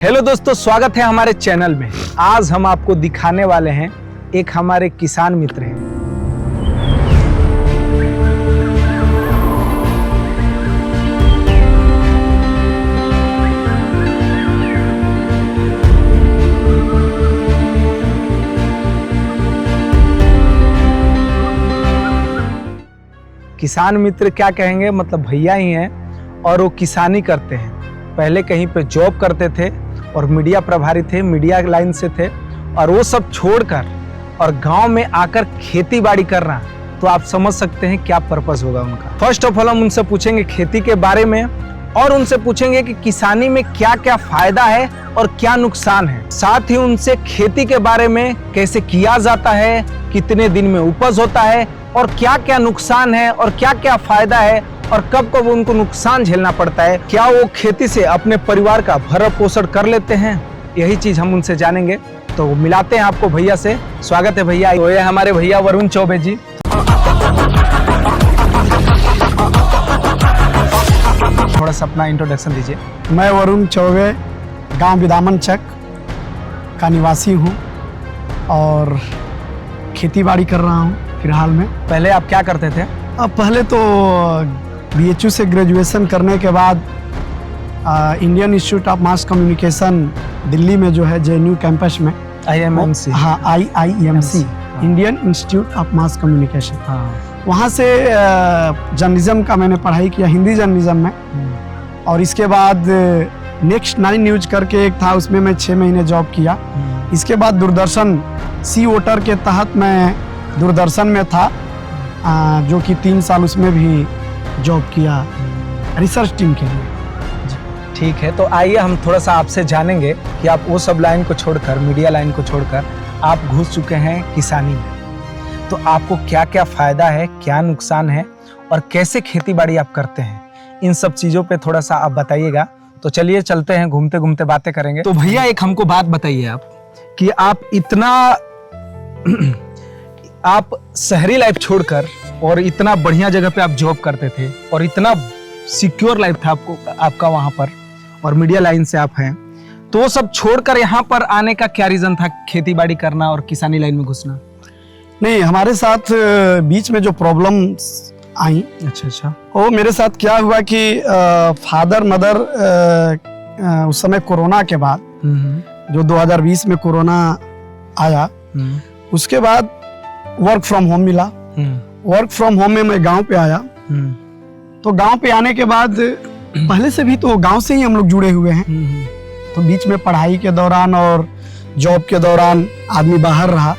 Hello दोस्तों, स्वागत है हमारे चैनल में। आज हम आपको दिखाने वाले हैं एक हमारे किसान मित्र हैं। किसान मित्र क्या कहेंगे, मतलब भैया ही हैं और वो किसानी करते हैं। पहले कहीं पे जॉब करते थे और मीडिया प्रभारी थे, मीडिया लाइन से थे, और वो सब छोड़कर और गांव में आकर खेती बाड़ी करना, तो आप समझ सकते हैं क्या पर्पस होगा उनका। फर्स्ट ऑफ ऑल हम उनसे पूछेंगे खेती के बारे में और उनसे पूछेंगे कि किसानी में क्या क्या फायदा है और क्या नुकसान है। साथ ही उनसे खेती के बारे में कैसे किया जाता है, कितने दिन में उपज होता है और क्या क्या नुकसान है और क्या क्या फायदा है और कब कब उनको नुकसान झेलना पड़ता है। क्या वो खेती से अपने परिवार का भरण पोषण कर लेते हैं, यही चीज हम उनसे जानेंगे। तो मिलाते हैं आपको भैया से। स्वागत है भैया। तो ये हमारे भैया वरुण चौबे जी। थोड़ा सा अपना इंट्रोडक्शन दीजिए। मैं वरुण चौबे गांव विदामन चक का निवासी हूं और खेती बाड़ी कर रहा हूं फिलहाल में। पहले आप क्या करते थे? अब पहले तो BHU से ग्रेजुएशन करने के बाद Indian institute of mass communication Delhi में जो है JNU कैंपस में IIMC। हाँ, IIMC Indian institute of mass communication. हाँ। वहाँ से जर्नलिज्म का मैंने पढ़ाई किया, हिंदी जर्नलिज्म में। और इसके बाद नेक्स्ट 9 न्यूज करके एक था, उसमें मैं 6 महीने जॉब किया। इसके बाद दूरदर्शन सी वोटर के तहत मैं दूरदर्शन में था, जो कि 3 साल उसमें भी जॉब किया रिसर्च टीम के लिए। ठीक है, तो आइए हम थोड़ा सा आपसे जानेंगे कि आप वो सब लाइन को छोड़कर, मीडिया लाइन को छोड़कर आप घुस चुके हैं किसानी में। तो आपको क्या क्या फायदा है, क्या नुकसान है और कैसे खेती बाड़ी आप करते हैं, इन सब चीज़ों पे थोड़ा सा आप बताइएगा। तो चलिए चलते हैं, घूमते घूमते बातें करेंगे। तो भैया एक हमको बात बताइए आप कि आप इतना आप शहरी लाइफ छोड़कर और इतना बढ़िया जगह पे आप जॉब करते थे और इतना सिक्योर लाइफ था आपका वहां पर, और मीडिया लाइन से आप हैं, तो वो सब छोड़कर यहाँ पर आने का क्या रीजन था, खेती बाड़ी करना और किसानी लाइन में घुसना? नहीं, हमारे साथ बीच में जो प्रॉब्लम्स आई, अच्छा, वो मेरे साथ क्या हुआ कि फादर मदर उस समय कोरोना के बाद, जो 2020 में कोरोना आया, उसके बाद वर्क फ्रॉम होम मिला। वर्क फ्रॉम होम में मैं गांव पे आया। तो गांव पे आने के बाद पहले से भी तो गांव से ही हम लोग जुड़े हुए हैं। तो बीच में पढ़ाई के दौरान और जॉब के दौरान आदमी बाहर रहा।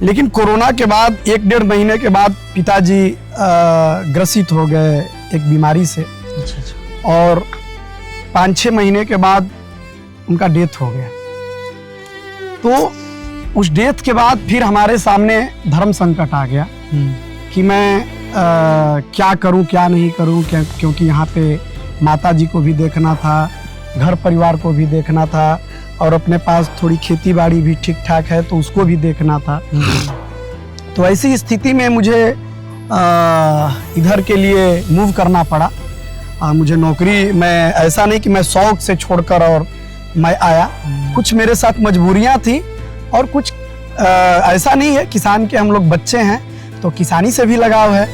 लेकिन कोरोना के बाद 1-1.5 महीने के बाद पिताजी ग्रसित हो गए एक बीमारी से। और 5-6 महीने के बाद उनका डेथ हो गया। तो उस डेथ के बाद फिर हमारे सामने धर्म संकट आ गया कि मैं क्या करूं क्या नहीं करूं, क्योंकि यहाँ पे माता जी को भी देखना था, घर परिवार को भी देखना था, और अपने पास थोड़ी खेती बाड़ी भी ठीक ठाक है तो उसको भी देखना था। तो ऐसी स्थिति में मुझे इधर के लिए मूव करना पड़ा। मुझे नौकरी, मैं ऐसा नहीं कि मैं शौक से छोड़कर और मैं आया, कुछ मेरे साथ मजबूरियां थी और कुछ ऐसा नहीं है, किसान के हम लोग बच्चे हैं तो किसानी से भी लगाव है,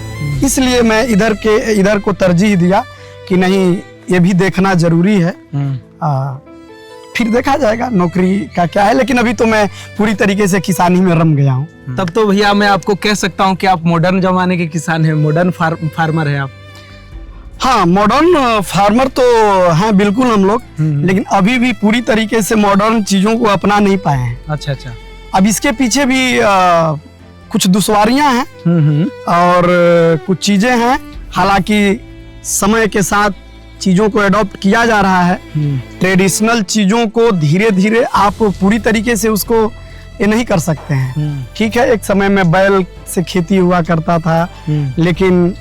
इसलिए मैं इधर को तरजीह दिया कि नहीं, ये भी देखना जरूरी है। फिर देखा जाएगा नौकरी का क्या है, लेकिन अभी तो मैं पूरी तरीके से किसानी में रम गया हूँ। तब तो भैया मैं आपको कह सकता हूँ कि आप मॉडर्न जमाने के किसान हैं, मॉडर्न फार्मर है आप। हाँ, मॉडर्न फार्मर तो हैं बिल्कुल हम लोग, लेकिन अभी भी पूरी तरीके से मॉडर्न चीजों को अपना नहीं पाए हैं। अच्छा। अब इसके पीछे भी कुछ दुश्वारियां हैं और कुछ चीजें हैं। हालांकि समय के साथ चीजों को अडॉप्ट किया जा रहा है। ट्रेडिशनल चीजों को धीरे धीरे आप पूरी तरीके से उसको ये नहीं कर सकते हैं। ठीक है, एक समय में बैल से खेती हुआ करता था, लेकिन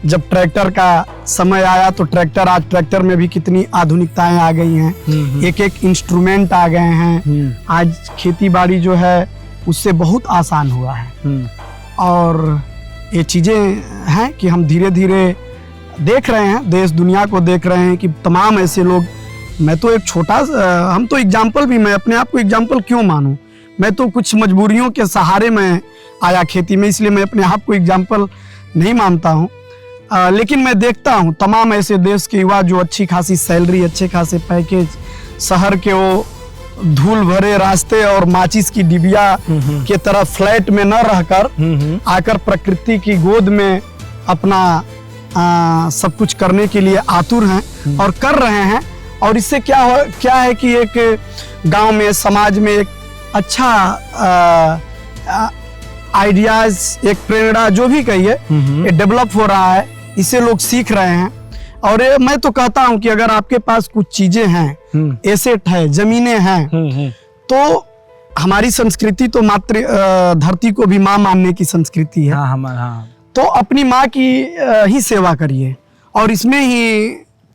जब ट्रैक्टर का समय आया तो आज ट्रैक्टर में भी कितनी आधुनिकताएं आ गई हैं। एक इंस्ट्रूमेंट आ गए हैं। आज खेती बाड़ी जो है उससे बहुत आसान हुआ है। और ये चीजें हैं कि हम धीरे धीरे देख रहे हैं, देश दुनिया को देख रहे हैं कि तमाम ऐसे लोग मैं तो एक छोटा हम तो एग्जाम्पल भी, मैं अपने आप को एग्जाम्पल क्यों मानूं? मैं तो कुछ मजबूरियों के सहारे में आया खेती में, इसलिए मैं अपने आप को एग्जाम्पल नहीं मानता हूं। लेकिन मैं देखता हूं तमाम ऐसे देश के युवा जो अच्छी खासी सैलरी, अच्छे खासे पैकेज, शहर के वो धूल भरे रास्ते और माचिस की डिबिया के तरह फ्लैट में न रहकर आकर प्रकृति की गोद में अपना सब कुछ करने के लिए आतुर हैं और कर रहे हैं। और इससे क्या है कि एक गांव में, समाज में एक अच्छा आइडियाज, एक प्रेरणा, जो भी कहिए, ये डेवलप हो रहा है। इसे लोग सीख रहे हैं। और मैं तो कहता हूं कि अगर आपके पास कुछ चीजें हैं, एसेट है, जमीनें हैं, तो हमारी संस्कृति तो मात्र धरती को भी माँ मानने की संस्कृति है। हाँ। तो अपनी माँ की ही सेवा करिए और इसमें ही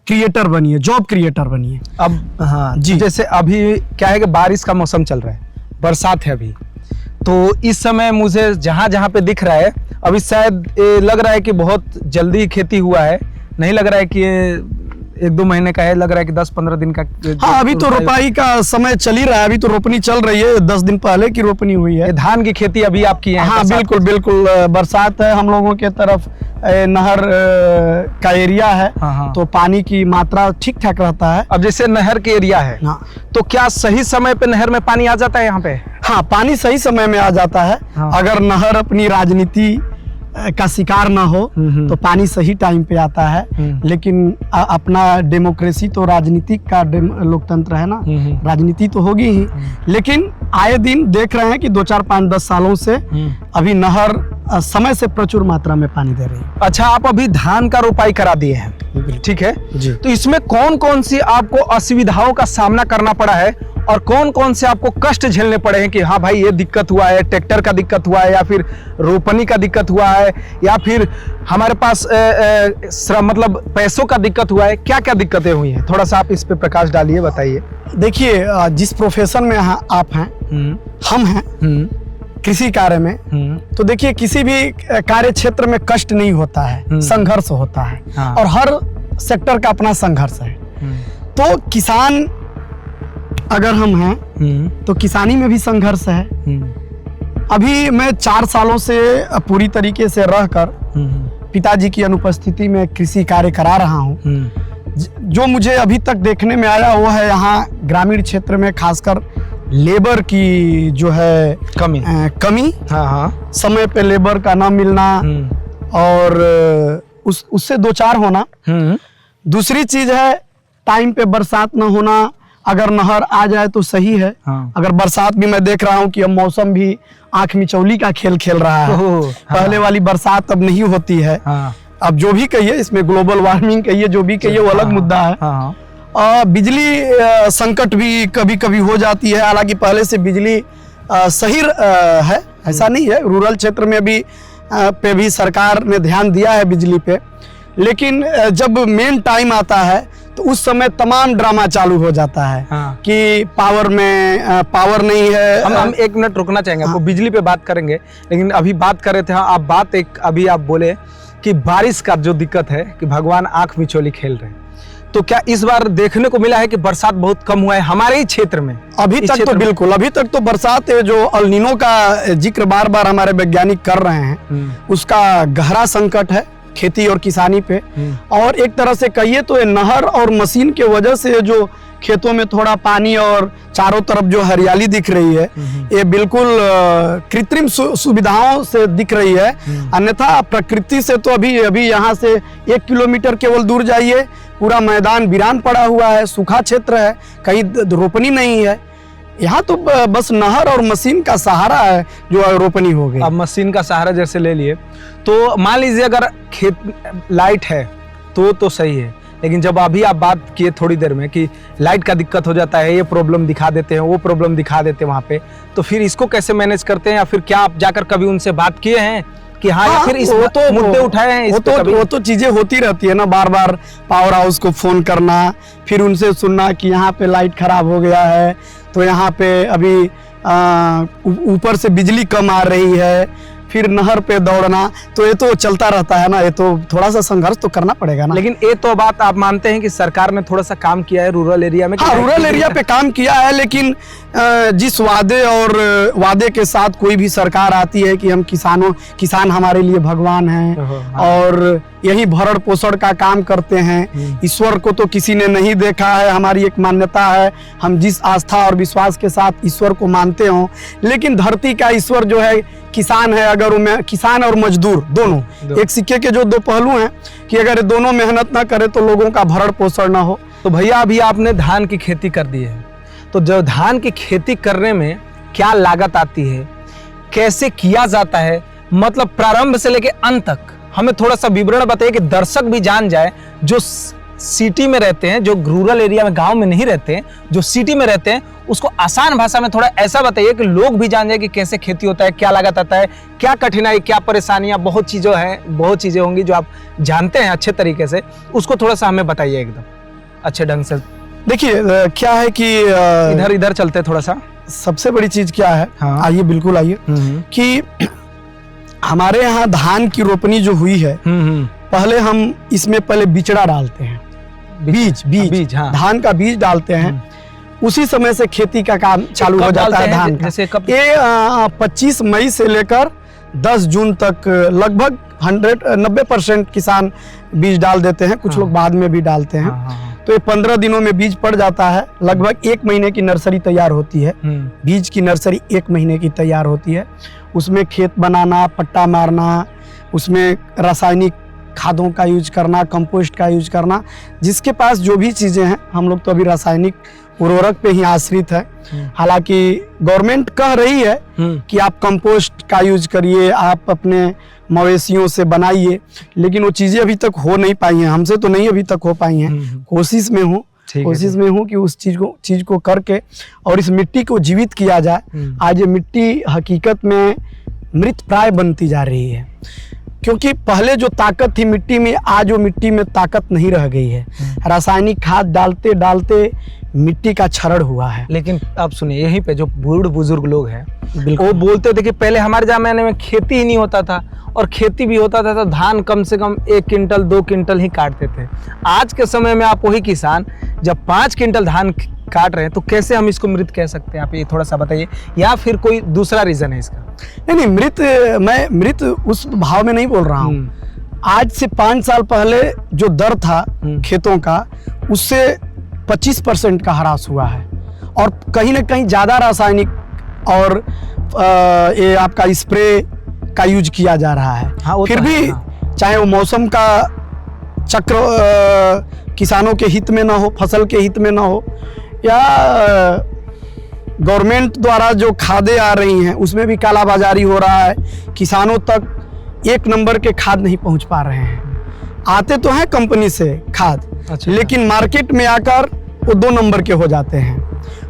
क्रिएटर बनिए, जॉब क्रिएटर बनिए। अब हाँ जी, जैसे अभी क्या है कि बारिश का मौसम चल रहा है, बरसात है अभी, तो इस समय मुझे जहाँ पे दिख रहा है, अभी शायद लग रहा है कि बहुत जल्दी खेती हुआ है, नहीं लग रहा है कि ये 1-2 महीने का है, लग रहा है कि 10-15 दिन का। हाँ, अभी तो रोपाई का समय चल ही रहा है, अभी तो रोपनी चल रही है, 10 दिन पहले की रोपनी हुई है। धान की खेती अभी आपकी है? हाँ बिल्कुल, बरसात है हम लोगों के तरफ, नहर का एरिया है। हाँ। तो पानी की मात्रा ठीक ठाक रहता है। अब जैसे नहर के एरिया है, हाँ, तो क्या सही समय पे नहर में पानी आ जाता है यहाँ पे? हाँ, पानी सही समय में आ जाता है। हाँ। अगर नहर अपनी राजनीति का शिकार ना हो तो पानी सही टाइम पे आता है। लेकिन अपना डेमोक्रेसी तो राजनीतिक का लोकतंत्र है ना, राजनीति तो होगी ही। लेकिन आए दिन देख रहे हैं कि 2, 4, 5, 10 सालों से अभी नहर समय से प्रचुर मात्रा में पानी दे रही है। अच्छा, आप अभी धान का रोपाई करा दिए हैं, ठीक है जी। तो इसमें कौन कौन सी आपको असुविधाओं का सामना करना पड़ा है और कौन कौन से आपको कष्ट झेलने पड़े हैं कि हाँ भाई ये दिक्कत हुआ है, ट्रैक्टर का दिक्कत हुआ है, या फिर रोपनी का दिक्कत हुआ है, या फिर हमारे पास मतलब पैसों का दिक्कत हुआ है? क्या क्या दिक्कतें हुई हैं? थोड़ा सा आप इस पे प्रकाश डालिए, बताइए। देखिए, जिस प्रोफेशन में आप हैं, हम हैं कृषि कार्य में, तो देखिए किसी भी कार्य क्षेत्र में कष्ट नहीं होता है, संघर्ष होता है। हाँ। और हर सेक्टर का अपना संघर्ष है। तो किसान अगर हम हैं तो किसानी में भी संघर्ष है। अभी मैं 4 सालों से पूरी तरीके से रहकर पिताजी की अनुपस्थिति में कृषि कार्य करा रहा हूँ। जो मुझे अभी तक देखने में आया वो है यहाँ ग्रामीण क्षेत्र में खासकर लेबर की जो है कमी। हाँ। समय पे लेबर का ना मिलना और उससे 2-4 होना। दूसरी चीज है टाइम पे बरसात न होना। अगर नहर आ जाए तो सही है। हाँ। अगर बरसात भी मैं देख रहा हूँ कि अब मौसम भी आंख मिचौली का खेल खेल रहा है। हाँ। पहले वाली बरसात अब नहीं होती है। हाँ। अब जो भी कहिए, इसमें ग्लोबल वार्मिंग कहिए, जो भी कहिए, वो अलग मुद्दा है। हाँ। बिजली संकट भी कभी कभी हो जाती है। हालांकि पहले से बिजली सही है, ऐसा नहीं है। रूरल क्षेत्र में भी पे भी सरकार ने ध्यान दिया है बिजली पे। लेकिन जब मेन टाइम आता है तो उस समय तमाम ड्रामा चालू हो जाता है। हाँ। कि पावर में पावर नहीं है। हम 1 मिनट रुकना चाहेंगे। हाँ। आपको बिजली पे बात करेंगे, लेकिन अभी बात कर रहे थे आप अभी आप बोले कि बारिश का जो दिक्कत है कि भगवान आंख मिचौली खेल रहे हैं। तो क्या इस बार देखने को मिला है कि बरसात बहुत कम हुआ है हमारे ही क्षेत्र में? अभी तक तो बिल्कुल, अभी तक तो बरसात जो अल नीनो का जिक्र बार बार हमारे वैज्ञानिक कर रहे हैं, उसका गहरा संकट है खेती और किसानी पे। और एक तरह से कहिए तो ये नहर और मशीन के वजह से जो खेतों में थोड़ा पानी और चारों तरफ जो हरियाली दिख रही है, ये बिल्कुल कृत्रिम सुविधाओं से दिख रही है। अन्यथा प्रकृति से तो अभी यहाँ से 1 किलोमीटर केवल दूर जाइए, पूरा मैदान वीरान पड़ा हुआ है, सूखा क्षेत्र है, कहीं रोपनी नहीं है। यहाँ तो बस नहर और मशीन का सहारा है जो रोपनी हो गई। अब मशीन का सहारा जैसे ले लिए तो मान लीजिए अगर खेत लाइट है तो सही है, लेकिन जब अभी आप बात किए थोड़ी देर में कि लाइट का दिक्कत हो जाता है, ये प्रॉब्लम दिखा देते हैं, वो प्रॉब्लम दिखा देते हैं वहाँ पे, तो फिर इसको कैसे मैनेज करते हैं? या फिर क्या आप जाकर कभी उनसे बात किए हैं कि हाँ, या फिर इस मुद्दे उठाए हैं? वो तो चीजें होती रहती है ना, बार बार पावर हाउस को फोन करना, फिर उनसे सुनना कि यहाँ पे लाइट खराब हो गया है, तो यहाँ पे अभी ऊपर से बिजली कम आ रही है, फिर नहर पे दौड़ना, तो ये तो चलता रहता है ना, ये तो थोड़ा सा संघर्ष तो करना पड़ेगा ना। लेकिन ये तो बात आप मानते हैं कि सरकार ने थोड़ा सा काम किया है रूरल एरिया में? हाँ, रूरल एरिया पे काम किया है, लेकिन जिस वादे के साथ कोई भी सरकार आती है कि हम किसान हमारे लिए भगवान हैं और यही भरण पोषण का काम करते हैं, ईश्वर को तो किसी ने नहीं देखा है, हमारी एक मान्यता है, हम जिस आस्था और विश्वास के साथ ईश्वर को मानते हो, लेकिन धरती का ईश्वर जो है किसान है। अगर वो किसान और मजदूर दोनों एक सिक्के के जो दो पहलू हैं कि अगर दोनों मेहनत ना करे तो लोगों का भरण पोषण ना हो। तो भैया अभी आपने धान की खेती कर दी है, तो जो धान की खेती करने में क्या लागत आती है, कैसे किया जाता है, मतलब प्रारंभ से लेके अंत तक हमें थोड़ा सा विवरण बताइए कि दर्शक भी जान जाए, जो सिटी में रहते हैं, जो रूरल एरिया में गांव में नहीं रहते हैं, जो सिटी में रहते हैं, उसको आसान भाषा में थोड़ा ऐसा बताइए कि लोग भी जान जाए कि कैसे खेती होता है, क्या लागत आता है, क्या कठिनाई, क्या परेशानियां, बहुत चीजें होंगी जो आप जानते हैं अच्छे तरीके से, उसको थोड़ा सा हमें बताइए एकदम अच्छे ढंग से। देखिए क्या है कि इधर चलते थोड़ा सा। सबसे बड़ी चीज क्या है, हाँ। आइए बिल्कुल आइए, कि हमारे यहाँ धान की रोपनी जो हुई है, पहले हम इसमें बिचड़ा डालते हैं, बीज हाँ। धान का बीज डालते हैं, उसी समय से खेती का काम चालू हो जाता है धान का। जैसे कब? ये 25 मई से लेकर 10 जून तक लगभग 90% किसान बीज डाल देते हैं, कुछ लोग बाद में भी डालते हैं। तो ये 15 दिनों में बीज पड़ जाता है, लगभग 1 महीने की नर्सरी तैयार होती है। बीज की नर्सरी 1 महीने की तैयार होती है, उसमें खेत बनाना, पट्टा मारना, उसमें रासायनिक खादों का यूज करना, कंपोस्ट का यूज करना, जिसके पास जो भी चीज़ें हैं। हम लोग तो अभी रासायनिक उर्वरक पे ही आश्रित है। हालांकि गवर्नमेंट कह रही है कि आप कंपोस्ट का यूज करिए, आप अपने मवेशियों से बनाइए, लेकिन वो चीज़ें अभी तक हो नहीं पाई हैं, हमसे तो नहीं अभी तक हो पाई हैं। कोशिश में हूँ कि उस चीज़ को करके और इस मिट्टी को जीवित किया जाए। आज ये मिट्टी हकीकत में मृत प्राय बनती जा रही है, क्योंकि पहले जो ताकत थी मिट्टी में, आज वो मिट्टी में ताकत नहीं रह गई है। रासायनिक खाद डालते डालते मिट्टी का क्षरण हुआ है। लेकिन आप सुनिए, यहीं पे जो बूढ़ बुजुर्ग लोग हैं वो बोलते थे कि पहले हमारे जमाने में खेती ही नहीं होता था, और खेती भी होता था तो धान कम से कम 1 क्विंटल 2 क्विंटल ही काटते थे। आज के समय में आप वही किसान जब 5 क्विंटल धान काट रहे हैं, तो कैसे हम इसको मृत कह सकते हैं? आप ये थोड़ा सा बताइए, या फिर कोई दूसरा रीजन है इसका? नहीं, मैं मृत उस भाव में नहीं बोल रहा हूँ। आज से 5 साल पहले जो दर था खेतों का, उससे 25% का ह्रास हुआ है, और कहीं ना कहीं ज़्यादा रासायनिक और ये आपका स्प्रे का यूज किया जा रहा है। हाँ, फिर भी चाहे वो मौसम का चक्र किसानों के हित में ना हो, फसल के हित में ना हो, या गवर्नमेंट द्वारा जो खादें आ रही हैं उसमें भी कालाबाजारी हो रहा है। किसानों तक 1 नंबर के खाद नहीं पहुंच पा रहे हैं। आते तो हैं कंपनी से खाद, लेकिन मार्केट में आकर वो 2 नंबर के हो जाते हैं।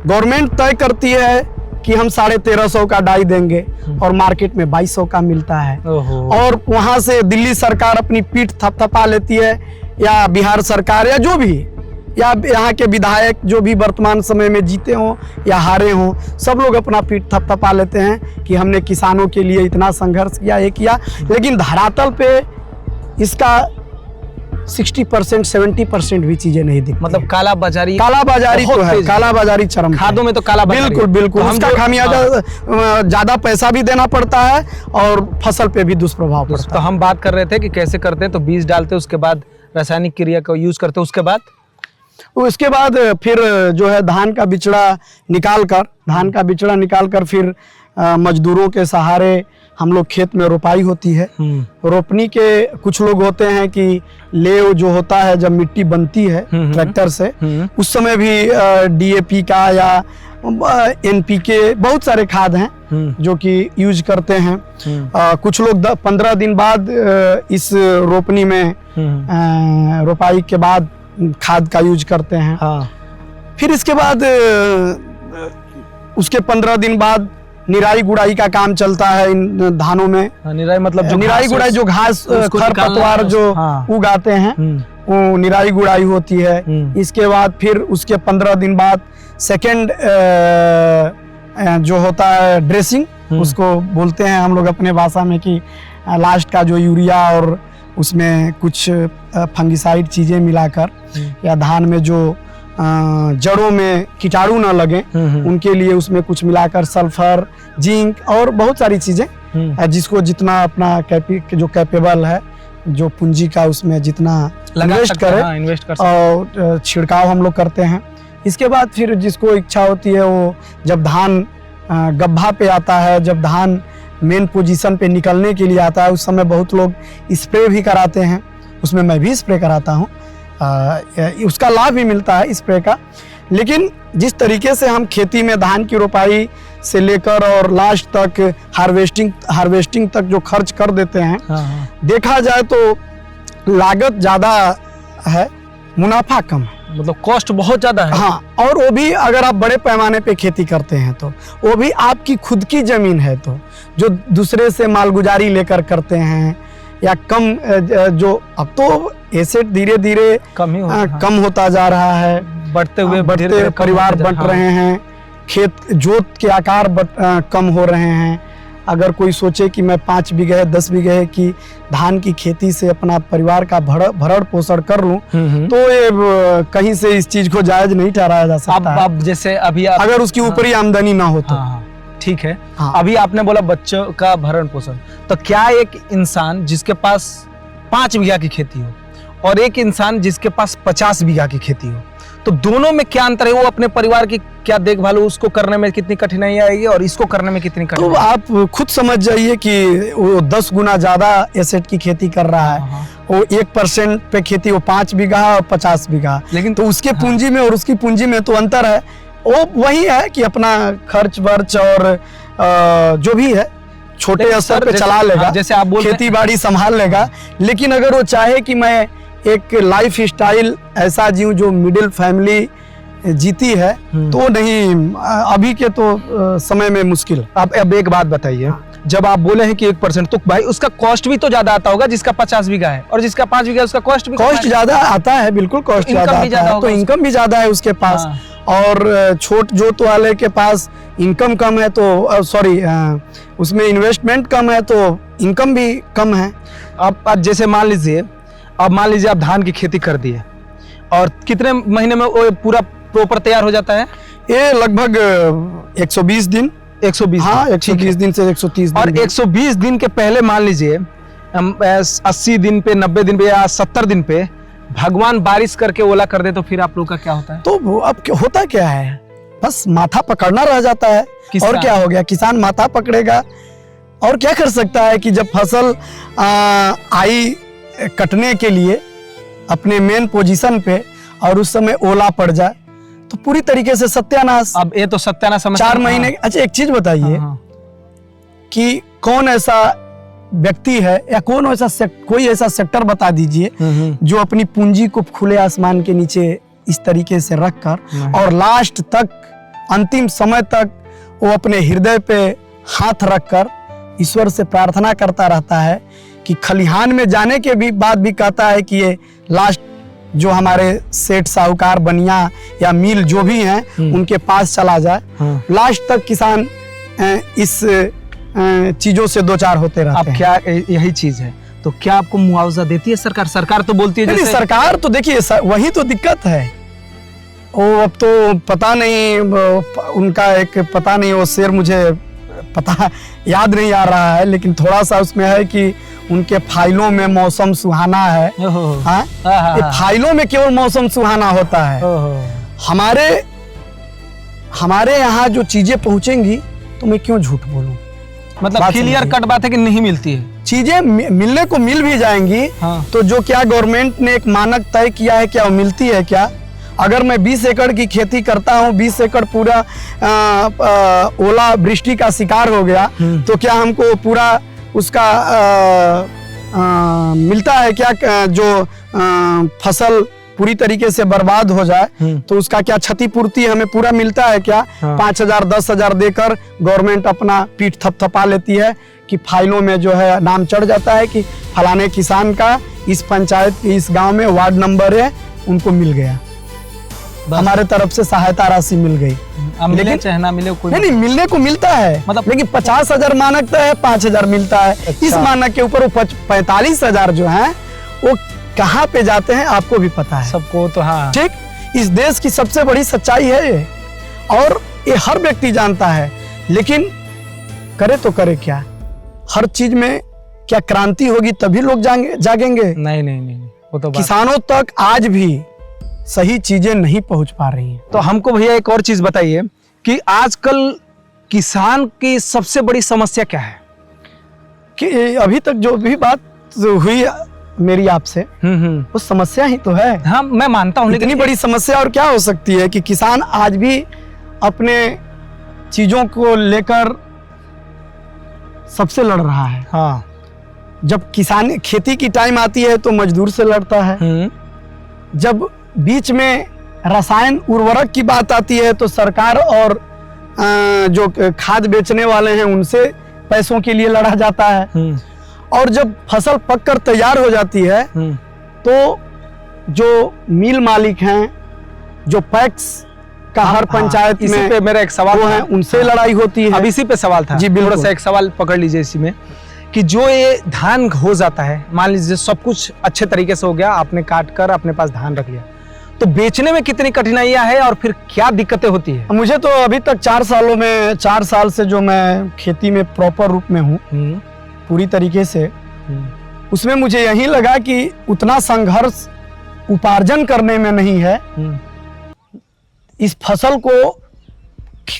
गवर्नमेंट तय करती है कि हम 1350 का डाई देंगे, और मार्केट में 2200 का मिलता है। और वहां से दिल्ली सरकार अपनी पीठ थपथपा लेती है, या बिहार सरकार, या जो भी, या यहाँ के विधायक जो भी वर्तमान समय में जीते हों या हारे हों, सब लोग अपना पीठ थपथपा लेते हैं कि हमने किसानों के लिए इतना संघर्ष किया, ये किया। लेकिन धरातल पे इसका 60% 70% भी चीजें नहीं दिखती। मतलब कालाबाजारी तो है, कालाबाजारी चरम। खादों में तो कालाबाजारी, बिल्कुल तो उसका खामियाजा ज्यादा पैसा भी देना पड़ता है और फसल पे भी दुष्प्रभाव पड़ता है। तो हम बात कर रहे थे कि कैसे करते हैं, तो बीज डालते हैं, उसके बाद रासायनिक क्रिया का यूज करते हैं, उसके बाद फिर जो है धान का बिचड़ा निकाल कर फिर मजदूरों के सहारे हम लोग खेत में रोपाई होती है। रोपनी के कुछ लोग होते हैं कि लेव जो होता है जब मिट्टी बनती है ट्रैक्टर से, उस समय भी DAP का या NPK बहुत सारे खाद हैं जो कि यूज करते हैं। कुछ लोग 15 दिन बाद इस रोपनी में रोपाई के बाद खाद का यूज करते हैं। फिर इसके बाद उसके 15 दिन बाद निराई गुड़ाई का काम चलता है इन धानों में। निराई मतलब निराई गुड़ाई, जो घास खरपतवार जो उगाते हैं वो निराई गुड़ाई होती है। इसके बाद फिर उसके 15 दिन बाद सेकेंड जो होता है ड्रेसिंग, उसको बोलते हैं हम लोग अपने भाषा में कि लास्ट का जो यूरिया और उसमें कुछ फंगिसाइड चीज़ें मिलाकर, या धान में जो जड़ों में कीटाणु ना लगे उनके लिए उसमें कुछ मिलाकर सल्फर, जिंक और बहुत सारी चीज़ें, जिसको जितना अपना जो कैपेबल है, जो पूंजी का उसमें जितना इन्वेस्ट करे और छिड़काव हम लोग करते हैं। इसके बाद फिर जिसको इच्छा होती है वो जब धान गब्भा पे आता है, जब धान मेन पोजीशन पे निकलने के लिए आता है, उस समय बहुत लोग स्प्रे भी कराते हैं। उसमें मैं भी स्प्रे कराता हूँ, उसका लाभ भी मिलता है स्प्रे का। लेकिन जिस तरीके से हम खेती में धान की रोपाई से लेकर और लास्ट तक हार्वेस्टिंग तक जो खर्च कर देते हैं, देखा जाए तो लागत ज़्यादा है, मुनाफा कम है, मतलब कॉस्ट बहुत ज़्यादा है। हाँ, और वो भी अगर आप बड़े पैमाने पे खेती करते हैं तो वो भी आपकी खुद की ज़मीन है, तो जो दूसरे से मालगुजारी लेकर करते हैं या कम, जो अब तो एसेट धीरे धीरे कम होता जा रहा है, बढ़ते परिवार बंट रहे हैं, खेत जोत के आकार कम हो रहे हैं। अगर कोई सोचे कि मैं 5 बीघे 10 बीघे की धान की खेती से अपना परिवार का भरण पोषण कर लूं, तो ये कहीं से इस चीज को जायज नहीं ठहराया जा सकता। अब जैसे अभी अगर उसकी ऊपरी आमदनी ना हो तो ठीक है। अभी आपने बोला बच्चों का भरण पोषण, तो क्या एक इंसान जिसके पास 5 बीघा की खेती हो और एक इंसान जिसके पास 50 बीघा की खेती हो, तो दोनों में क्या अंतर है? वो अपने परिवार की क्या देखभाल, उसको करने में कितनी कठिनाई आएगी और इसको करने में कितनी कठिनाई? तो आप खुद समझ जाइए कि वो 10 गुना ज्यादा एसेट की खेती कर रहा है। वो 1% पे खेती, वो 5 बीघा और 50 बीघा, लेकिन तो उसके पूंजी में और उसकी पूंजी में तो अंतर है। वो वही है कि अपना खर्च वर्च और जो भी है छोटे स्तर पे चला लेगा, जैसे आप बोल खेती बाड़ी संभाल लेगा। लेकिन अगर वो चाहे कि मैं एक लाइफ स्टाइल ऐसा जीऊं जो मिडिल फैमिली जीती है, तो नहीं, अभी के तो समय में मुश्किल। अब एक बात बताइए, जब आप बोले हैं कि 1%, तो भाई उसका कॉस्ट भी तो ज्यादा आता होगा, जिसका 50 बीघा है और जिसका 5 बीघा, उसका कॉस्ट ज्यादा आता है। बिल्कुल कॉस्ट ज्यादा आता है, तो इनकम भी ज्यादा है उसके पास। और छोट जोत वाले के पास इनकम कम है, तो उसमें इन्वेस्टमेंट कम है, तो इनकम भी कम है। अब जैसे मान लीजिए आप धान की खेती कर दिए और कितने महीने में वो पूरा प्रॉपर तैयार हो जाता है? ये लगभग 120 दिन। 120 हाँ, 120 दिन से 130 दिन। और 120 दिन के पहले मान लीजिए 80 दिन पे, 90 दिन पे या 70 दिन पे भगवान बारिश करके ओला कर दे, तो फिर आप लोग का क्या होता है? तो अब होता क्या है, बस माथा पकड़ना रह जाता है। और क्या हो गया, किसान माथा पकड़ेगा और क्या कर सकता है कि जब फसल आई कटने के लिए अपने मेन पोजीशन पे और उस समय ओला पड़ जाए, तो पूरी तरीके से सत्यानाश। अब ये तो सत्यानाश समझ 4 महीने। अच्छा, एक चीज बताइए कि कौन ऐसा व्यक्ति है या कोई ऐसा सेक्टर बता दीजिए जो अपनी पूंजी को खुले आसमान के नीचे इस तरीके से रखकर और लास्ट तक, अंतिम समय तक वो अपने हृदय पे हाथ रखकर ईश्वर से प्रार्थना करता रहता है कि खलिहान में जाने के भी बाद भी कहता है कि ये लास्ट जो हमारे सेठ साहूकार बनिया या मिल जो भी हैं उनके पास चला जाए। लास्ट तक किसान इस चीजों से दो चार होते रहते हैं। अब क्या यही चीज है, तो क्या आपको मुआवजा देती है सरकार? सरकार तो बोलती है जैसे सरकार तो देखिए, वही तो दिक्कत है। वो अब तो पता नहीं, उनका एक पता नहीं, वो शेर मुझे पता याद नहीं आ रहा है, लेकिन थोड़ा सा उसमें है कि उनके फाइलों में मौसम सुहाना है। फाइलों में केवल मौसम सुहाना होता है। हमारे यहाँ जो चीजें पहुंचेंगी तो मैं क्यों झूठ बोलूं, मतलब क्लियर कट बात है कि नहीं मिलती है। चीजें मिलने को मिल भी जाएंगी। तो जो क्या गवर्नमेंट ने एक मानक तय किया है, क्या वो मिलती है क्या? अगर मैं 20 एकड़ की खेती करता हूँ, 20 एकड़ पूरा ओला वृष्टि का शिकार हो गया, तो क्या हमको पूरा उसका मिलता है क्या? जो फसल पूरी तरीके से बर्बाद हो जाए तो उसका क्या क्षतिपूर्ति हमें पूरा मिलता है क्या? 5,000 10,000 देकर गवर्नमेंट अपना पीठ थपथपा लेती है कि फाइलों में जो है नाम चढ़ जाता है कि फलाने किसान का इस पंचायत के इस गांव में वार्ड नंबर है, उनको मिल गया। हमारे तरफ से सहायता राशि मिल गई। मिले लेकिन चाहे ना मिले कोई नहीं, मिलने को मिलता है, मतलब लेकिन 50,000 मानक है, 5,000 मिलता है। अच्छा। इस मानक के ऊपर 45,000 जो है वो कहाँ पे जाते हैं आपको भी पता है सबको, तो हाँ ठीक। इस देश की सबसे बड़ी सच्चाई है ये, और ये हर व्यक्ति जानता है, लेकिन करे तो करे क्या? हर चीज में क्या क्रांति होगी तभी लोग जागेंगे? नहीं नहीं नहीं, वो तो बात। किसानों तक आज भी सही चीजें नहीं पहुंच पा रही हैं। तो हमको भैया एक और चीज बताइए कि आजकल किसान की सबसे बड़ी समस्या क्या है? कि अभी तक जो भी बात हुई मेरी आपसे, वो समस्या ही तो है। हाँ मैं मानता हूँ, इतनी बड़ी समस्या और क्या हो सकती है कि किसान आज भी अपने चीजों को लेकर सबसे लड़ रहा है। हाँ, जब किसान खेती की टाइम आती है तो मजदूर से लड़ता है, जब बीच में रसायन उर्वरक की बात आती है तो सरकार और जो खाद बेचने वाले हैं उनसे पैसों के लिए लड़ा जाता है, और जब फसल पककर तैयार हो जाती है तो जो मिल मालिक हैं, जो पैक्स का हर पंचायत इसी में पे मेरा एक सवाल वो है, उनसे लड़ाई होती है। अब इसी पे सवाल था जी, बिल्कुल। थोड़ा सा एक सवाल पकड़ लीजिए इसी में, कि जो ये धान हो जाता है, मान लीजिए सब कुछ अच्छे तरीके से हो गया, आपने काट कर अपने पास धान रख लिया, तो बेचने में कितनी कठिनाइयां है और फिर क्या दिक्कतें होती है? मुझे तो अभी तक 4 साल से जो मैं खेती में प्रॉपर रूप में हूँ पूरी तरीके से, उसमें मुझे यही लगा कि उतना संघर्ष उपार्जन करने में नहीं है, इस फसल को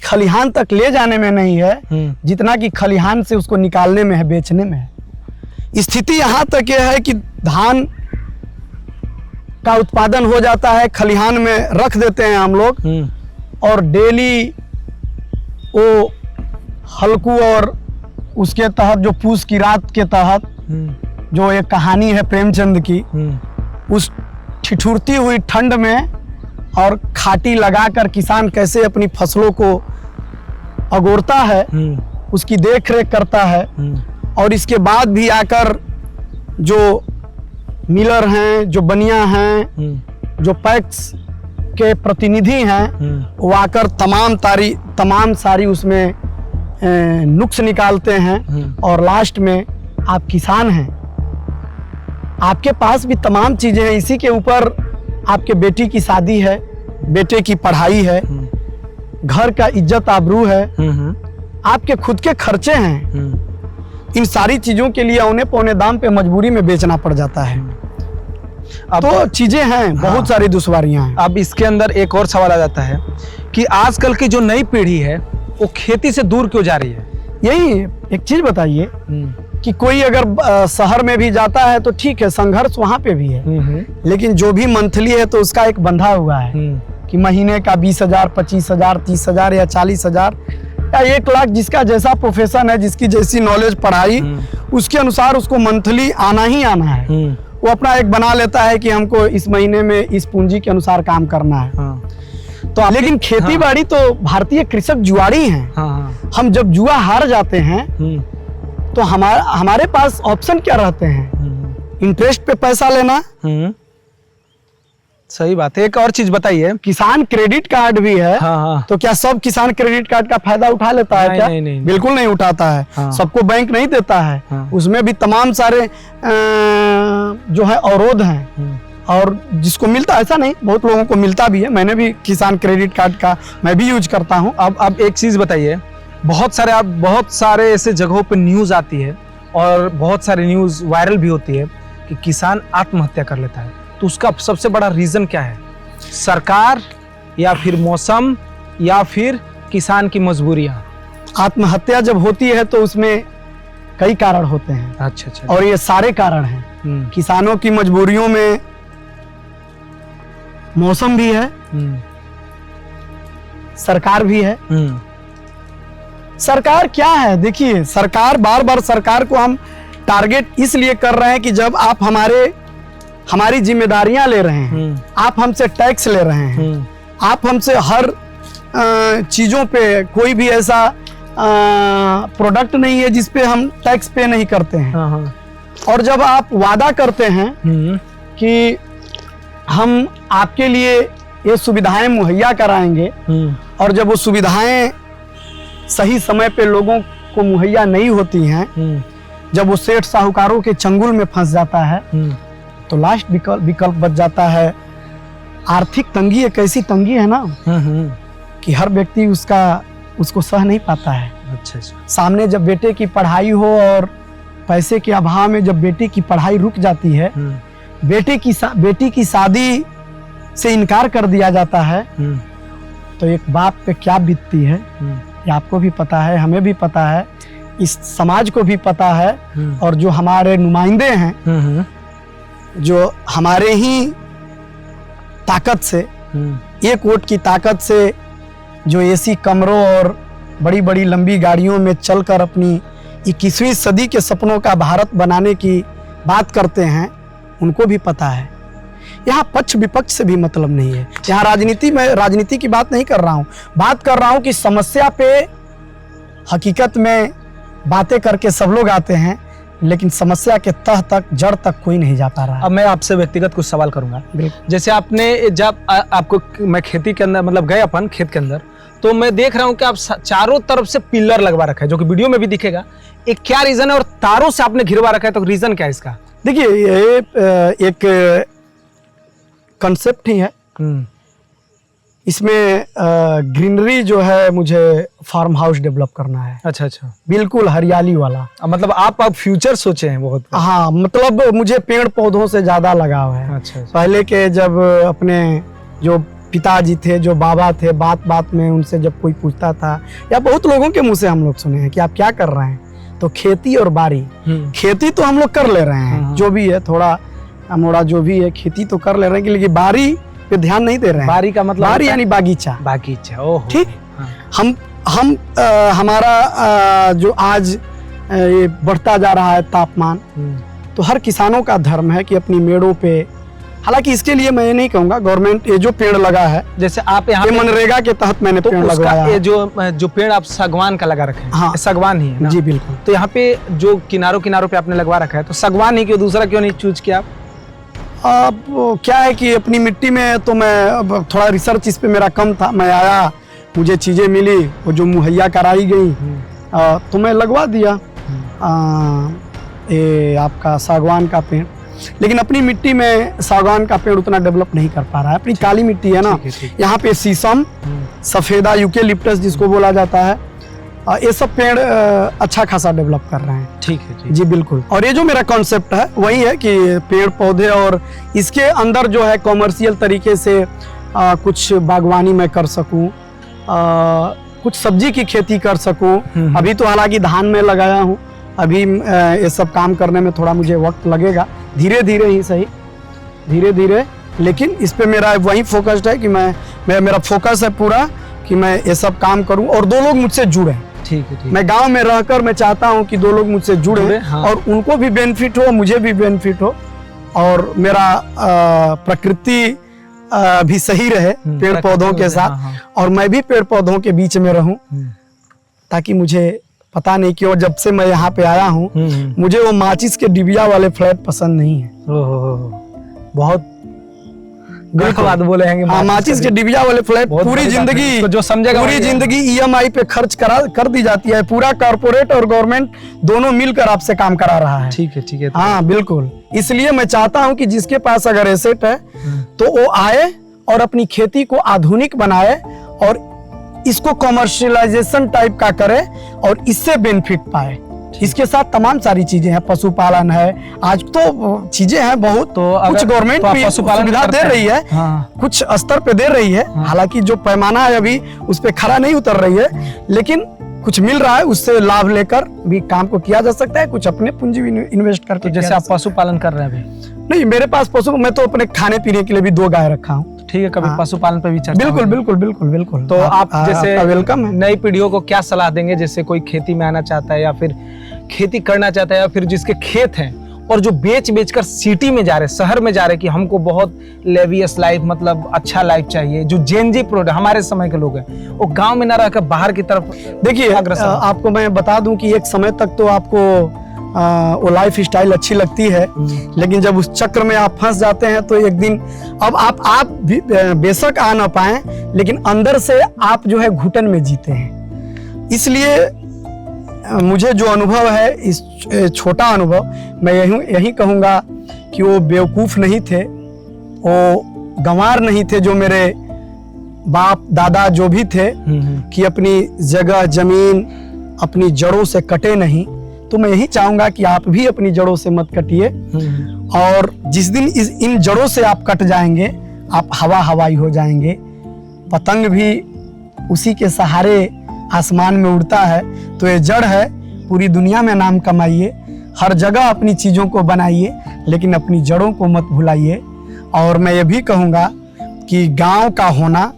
खलिहान तक ले जाने में नहीं है, जितना कि खलिहान से उसको निकालने में है, बेचने में है। स्थिति यहाँ तक यह है कि धान का उत्पादन हो जाता है, खलिहान में रख देते हैं हम लोग, और डेली वो हल्कू और उसके तहत जो पूस की रात के तहत जो एक कहानी है प्रेमचंद की, उस ठिठुरती हुई ठंड में और खाटी लगाकर किसान कैसे अपनी फसलों को अगोरता है, उसकी देख रेख करता है, और इसके बाद भी आकर जो मिलर हैं, जो बनिया हैं, जो पैक्स के प्रतिनिधि हैं, वो आकर तमाम सारी उसमें नुक्स निकालते हैं, और लास्ट में आप किसान हैं, आपके पास भी तमाम चीजें हैं, इसी के ऊपर आपके बेटी की शादी है, बेटे की पढ़ाई है, घर का इज्जत आबरू है, आपके खुद के खर्चे हैं, इन सारी चीजों के लिए औने पौने दाम पे मजबूरी में बेचना पड़ जाता है। अब तो चीजें हैं, बहुत सारी दुश्वारियां हैं। अब इसके अंदर एक और सवाल आ जाता है कि आजकल की जो नई पीढ़ी है वो खेती से दूर क्यों जा रही है? यही एक चीज बताइए कि कोई अगर शहर में भी जाता है तो ठीक है, संघर्ष वहां पे भी है, लेकिन जो भी मंथली है तो उसका एक बंधा हुआ है कि महीने का 20,000, 25,000, 30,000 या 40,000 या 1 लाख, जिसका जैसा प्रोफेशन है, जिसकी जैसी नॉलेज पढ़ाई, उसके अनुसार उसको मंथली आना ही आना है। वो अपना एक बना लेता है कि हमको इस महीने में इस पूंजी के अनुसार काम करना है। तो लेकिन खेती बाड़ी तो भारतीय कृषक जुआड़ी हैं। हम जब जुआ हार जाते हैं तो हमारे पास ऑप्शन क्या रहते हैं? इंटरेस्ट पे पैसा लेना। सही बात है। एक और चीज बताइए, किसान क्रेडिट कार्ड भी है। तो क्या सब किसान क्रेडिट कार्ड का फायदा उठा लेता है? क्या नहीं, बिल्कुल नहीं उठाता है। सबको बैंक नहीं देता है। उसमें भी तमाम सारे जो है अवरोध हैं, और जिसको मिलता, ऐसा नहीं, बहुत लोगों को मिलता भी है। मैंने भी किसान क्रेडिट कार्ड का मैं भी यूज करता हूँ। अब एक चीज बताइए, बहुत सारे ऐसे जगहों पे न्यूज आती है और बहुत सारी न्यूज वायरल भी होती है कि किसान आत्महत्या कर लेता है, तो उसका सबसे बड़ा रीजन क्या है? सरकार, या फिर मौसम, या फिर किसान की मजबूरियां? आत्महत्या जब होती है तो उसमें कई कारण होते हैं। अच्छा। और ये सारे कारण हैं। किसानों की मजबूरियों में मौसम भी है, सरकार भी है। सरकार क्या है? देखिए, सरकार बार सरकार को हम टारगेट इसलिए कर रहे हैं कि जब आप हमारी जिम्मेदारियां ले रहे हैं, आप हमसे टैक्स ले रहे हैं, आप हमसे हर चीजों पे, कोई भी ऐसा प्रोडक्ट नहीं है जिसपे हम टैक्स पे नहीं करते हैं। और जब आप वादा करते हैं कि हम आपके लिए ये सुविधाएं मुहैया कराएंगे और जब वो सुविधाएं सही समय पे लोगों को मुहैया नहीं होती हैं, जब वो सेठ साहूकारों के चंगुल में फंस जाता है, तो लास्ट विकल्प बच जाता है आर्थिक तंगी। एक ऐसी तंगी है ना कि हर व्यक्ति उसको सह नहीं पाता है। अच्छा। सामने जब बेटे की पढ़ाई हो और पैसे के अभाव में जब बेटे की पढ़ाई रुक जाती है, बेटी की शादी से इनकार कर दिया जाता है, तो एक बाप पे क्या बीतती है ये आपको भी पता है, हमें भी पता है, इस समाज को भी पता है। और जो हमारे नुमाइंदे हैं, जो हमारे ही ताकत से, एक वोट की ताकत से जो एसी कमरों और बड़ी बड़ी लंबी गाड़ियों में चलकर अपनी 21वीं सदी के सपनों का भारत बनाने की बात करते हैं, उनको भी पता है। यहाँ पक्ष विपक्ष से भी मतलब नहीं है। यहाँ राजनीति की बात नहीं कर रहा हूँ, बात कर रहा हूँ कि समस्या पे हकीकत में बातें करके सब लोग आते हैं, लेकिन समस्या के तह तक, जड़ तक कोई नहीं जा पा रहा है। अब मैं आपसे व्यक्तिगत कुछ सवाल करूंगा। जैसे आपने जब आपको मैं खेती के अंदर मतलब गए अपन खेत के अंदर, तो मैं देख रहा हूँ कि आप चारों तरफ से पिलर लगवा रखा है, जो कि वीडियो में भी दिखेगा। एक क्या रीजन है और तारों से आपने घिरवा रखा है, तो रीजन क्या है इसका? देखिए, ये एक कंसेप्ट ही है। इसमें ग्रीनरी जो है, मुझे फार्म हाउस डेवलप करना है। अच्छा। बिल्कुल हरियाली वाला। मतलब आप फ्यूचर सोचे हैं बहुत? हाँ, मतलब मुझे पेड़ पौधों से ज्यादा लगाव है। अच्छा। पहले के जब अपने जो पिताजी थे, जो बाबा थे, बात बात में उनसे जब कोई पूछता था, या बहुत लोगों के मुंह से हम लोग सुने हैं कि आप क्या कर रहे हैं, तो खेती और बारी। खेती तो हम लोग कर ले रहे हैं, जो भी है, थोड़ा मोड़ा जो भी है, खेती तो कर ले रहे हैं, लेकिन बारी पे ध्यान नहीं दे रहे हैं। बारी का मतलब? बारी यानी बागीचा। ओह, ठीक। हम हमारा जो आज ये बढ़ता जा रहा है तापमान, तो हर किसानों का धर्म है कि अपनी मेड़ों पे, हालांकि इसके लिए मैं ये नहीं कहूंगा, गवर्नमेंट ये जो पेड़ लगा है, जैसे आप यहाँ मनरेगा के तहत मैंने पेड़ लगवाया है। ये जो पेड़ आप सागवान का लगा रखे हैं? हाँ, सागवान ही है ना? जी बिल्कुल। तो यहाँ पे जो किनारों पे आपने लगवा रखा है, तो सागवान ही क्यों, दूसरा क्यों नहीं चूज किया आप? अब क्या है कि अपनी मिट्टी में तो मैं अब थोड़ा रिसर्च इस पे मेरा कम था, मैं आया, मुझे चीज़ें मिली, वो जो मुहैया कराई गई, तो मैं लगवा दिया ये आपका सागवान का पेड़। लेकिन अपनी मिट्टी में सागवान का पेड़ उतना डेवलप नहीं कर पा रहा है। अपनी काली मिट्टी है ना, यहाँ पे शीशम, सफेदा, यूकेलिप्टस जिसको बोला जाता है, ये सब पेड़ अच्छा खासा डेवलप कर रहे हैं। ठीक है जी बिल्कुल। और ये जो मेरा कॉन्सेप्ट है वही है कि पेड़ पौधे और इसके अंदर जो है कॉमर्शियल तरीके से कुछ बागवानी मैं कर सकूं, कुछ सब्जी की खेती कर सकूं। अभी तो हालांकि धान में लगाया हूं, अभी ये सब काम करने में थोड़ा मुझे वक्त लगेगा, धीरे धीरे ही सही, धीरे धीरे, लेकिन इस पे मेरा वही फोकस्ड है कि मेरा फोकस है पूरा कि मैं ये सब काम करूं और दो लोग मुझसे जुड़े। ठीक है। मैं गांव में रहकर मैं चाहता हूं कि दो लोग मुझसे जुड़े, हाँ। और उनको भी बेनिफिट हो, मुझे भी बेनिफिट हो, और मेरा प्रकृति भी सही रहे पेड़ पौधों के साथ, हाँ। और मैं भी पेड़ पौधों के बीच में रहूं, ताकि मुझे पता नहीं क्यों जब से मैं यहाँ पे आया हूँ, मुझे वो माचिस के डिबिया वाले फ्लैट पसंद नहीं है। बहुत बात बोले हैं। हाँ, माचिस के डिबिया वाले फ्लैट पूरी जिंदगी, जो समझेगा, पूरी जिंदगी EMI पे खर्च कर दी जाती है। पूरा कॉर्पोरेट और गवर्नमेंट दोनों मिलकर आपसे काम करा रहा है। ठीक है। हाँ बिल्कुल। इसलिए मैं चाहता हूँ कि जिसके पास अगर एसेट है तो वो आए और अपनी खेती को आधुनिक बनाए और इसको कमर्शियलाइजेशन टाइप का करे और इससे बेनिफिट पाए। इसके साथ तमाम सारी चीजें हैं, पशुपालन है, आज तो चीजें हैं बहुत, तो कुछ गवर्नमेंट भी सुविधा दे रही है, हाँ। कुछ स्तर पे दे रही है, हाँ। हालांकि जो पैमाना है अभी उस पे खरा नहीं उतर रही है, लेकिन कुछ मिल रहा है, उससे लाभ लेकर भी काम को किया जा सकता है, कुछ अपने पूंजी इन्वेस्ट करके। जैसे आप पशुपालन कर रहे हैं अभी? नहीं, मेरे पास मैं तो अपने खाने पीने के लिए भी 2 गाय रखा हूँ। ठीक है, कभी पशुपालन पे भी चर्चा। बिल्कुल। तो आप जैसे वेलकम है। नई पीढ़ियों को क्या सलाह देंगे, जैसे कोई खेती में आना चाहता है या फिर खेती करना चाहता है, या फिर जिसके खेत हैं और जो बेच कर सिटी में जा रहे, शहर में जा रहे कि हमको बहुत लेवियस लाइफ, मतलब अच्छा लाइफ चाहिए, जो जेनजी प्रोडक्ट हमारे समय के लोग हैं, वो गांव में ना रहकर बाहर की तरफ। देखिए, आपको मैं बता दूं कि एक समय तक तो आपको वो लाइफ स्टाइल अच्छी लगती है, लेकिन जब उस चक्र में आप फंस जाते हैं तो एक दिन अब आप भी बेशक आ ना पाए, लेकिन अंदर से आप जो है घुटन में जीते हैं। इसलिए मुझे जो अनुभव है, इस छोटा अनुभव, मैं यही कहूँगा कि वो बेवकूफ़ नहीं थे, वो गंवार नहीं थे जो मेरे बाप दादा जो भी थे कि अपनी जगह जमीन अपनी जड़ों से कटे नहीं। तो मैं यही चाहूँगा कि आप भी अपनी जड़ों से मत कटिए, और जिस दिन इन जड़ों से आप कट जाएंगे, आप हवाई हो जाएंगे। पतंग भी उसी के सहारे आसमान में उड़ता है। तो ये जड़ है, पूरी दुनिया में नाम कमाइए, हर जगह अपनी चीज़ों को बनाइए, लेकिन अपनी जड़ों को मत भुलाइए। और मैं ये भी कहूँगा कि गांव का होना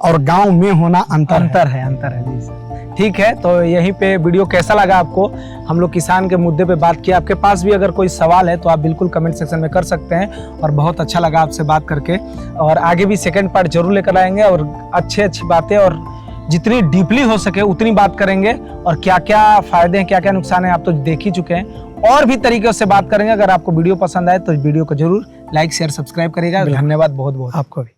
और गांव में होना अंतर है जी सर। ठीक है, तो यहीं पे वीडियो कैसा लगा आपको? हम लोग किसान के मुद्दे पे बात किया। आपके पास भी अगर कोई सवाल है तो आप बिल्कुल कमेंट सेक्शन में कर सकते हैं। और बहुत अच्छा लगा आपसे बात करके, और आगे भी सेकंड पार्ट जरूर लेकर आएंगे, और अच्छी बातें और जितनी डीपली हो सके उतनी बात करेंगे। और क्या क्या फ़ायदे हैं, क्या क्या नुकसान है, आप तो देख ही चुके हैं। और भी तरीके से बात करेंगे। अगर आपको वीडियो पसंद आए तो वीडियो को जरूर लाइक शेयर सब्सक्राइब करिएगा। धन्यवाद बहुत बहुत आपको भी।